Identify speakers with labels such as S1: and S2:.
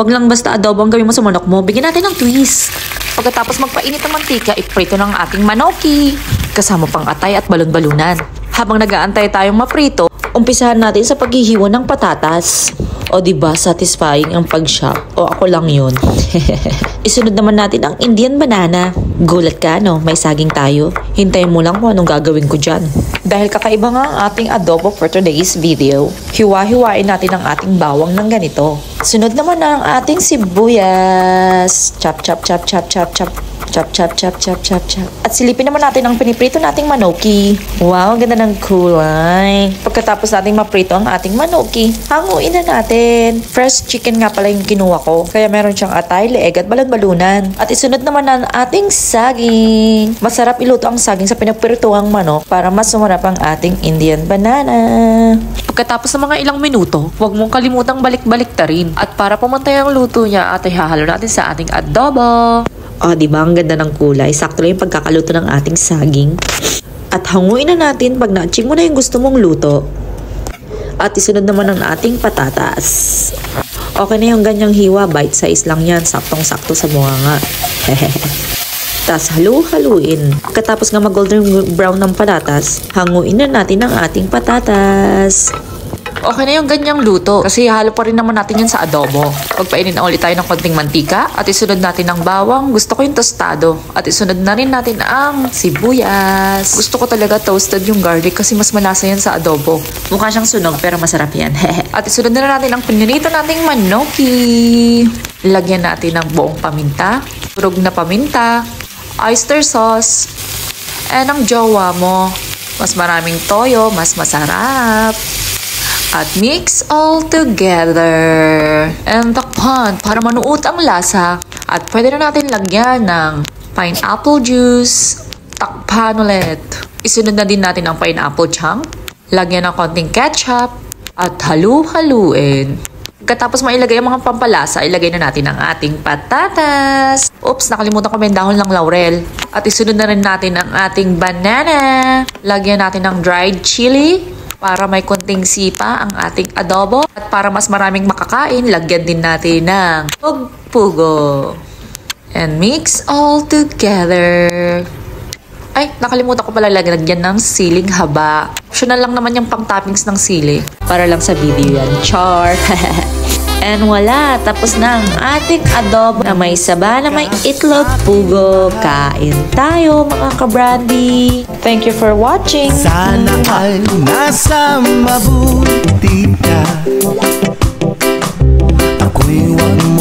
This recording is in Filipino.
S1: Wag lang basta adobo ang gawin mo sa manok mo. Bigyan natin ng twist. Pagkatapos magpainit ng mantika, iprito ng ating manoki. Kasama pang atay at balon-balunan. Habang nag-aantay tayong maprito, umpisahan natin sa paghihiwa ng patatas. O diba, satisfying ang pag-shop? O ako lang yun. Isunod naman natin ang Indian banana. Gulat ka, no? May saging tayo. Hintayin mo lang kung anong gagawin ko dyan. Dahil kakaiba nga ang ating adobo for today's video, hiwa-hiwain natin ang ating bawang ng ganito. Sunod naman ang ating sibuyas. Chop, chop, chop, chop, chop, chop. Chop, chop, chop, chop, chop, chop. At silipin naman natin ang piniprito nating manoki. Wow, ang ganda ng kulay. Pagkatapos nating maprito ang ating manoki, hanguin na natin. Fresh chicken nga pala yung kinuha ko. Kaya meron siyang atay, leeg at balon-balunan. At isunod naman ang ating saging. Masarap iluto ang saging sa pinagprituang manok para mas sumarap ang ating Indian banana. Pagkatapos ng mga ilang minuto, huwag mong kalimutang balik-balik ta rin. At para pumantay ang luto niya, at ihahalo natin sa ating adobo. O, diba? Ang ganda ng kulay. Sakto lang yung pagkakaluto ng ating saging. At hanguin na natin pag na-achieve mo na yung gusto mong luto. At isunod naman ang ating patatas. Okay na yung ganyang hiwa. Bite size lang yan. Saktong-sakto sa bunganga. Tapos halu-haluin. Pagkatapos nga mag-golden brown ng patatas, hanguin na natin ang ating patatas. Okay na yung ganyang luto kasi halo pa rin naman natin yan sa adobo. Pagpainin na ulit tayo ng konting mantika at isunod natin ng bawang. Gusto ko yung tostado. At isunod na rin natin ang sibuyas. Gusto ko talaga toasted yung garlic kasi mas malasa yan sa adobo. Mukha siyang sunog pero masarap yan. At isunod na natin ang pinirito nating manoki. Lagyan natin ng buong paminta, turog na paminta, oyster sauce, and ang jowa mo. Mas maraming toyo, mas masarap. At mix all together. And takpan para manuot ang lasa. At pwede na natin lagyan ng pineapple juice. Takpan ulit. Isunod na din natin ang pineapple chunk. Lagyan ng konting ketchup. At halu-haluin. Pagkatapos mailagay ang mga pampalasa, ilagay na natin ang ating patatas. Oops, nakalimutan ko may dahon ng laurel. At isunod na rin natin ang ating banana. Lagyan natin ng dried chili para may konting sipa ang ating adobo. At para mas maraming makakain, lagyan din natin ng pugo. And mix all together. Ay, nakalimutan ko pala lagyan ng siling haba. Optional lang naman yung pang-toppings ng sili. Para lang sa video yan. Char! And wala, tapos na ang ating adobo na may saba na may itlog pugo. Kain tayo mga ka-brandy. Thank you for watching.
S2: Sana ay nasa mabuti ka. Ako'y wag mo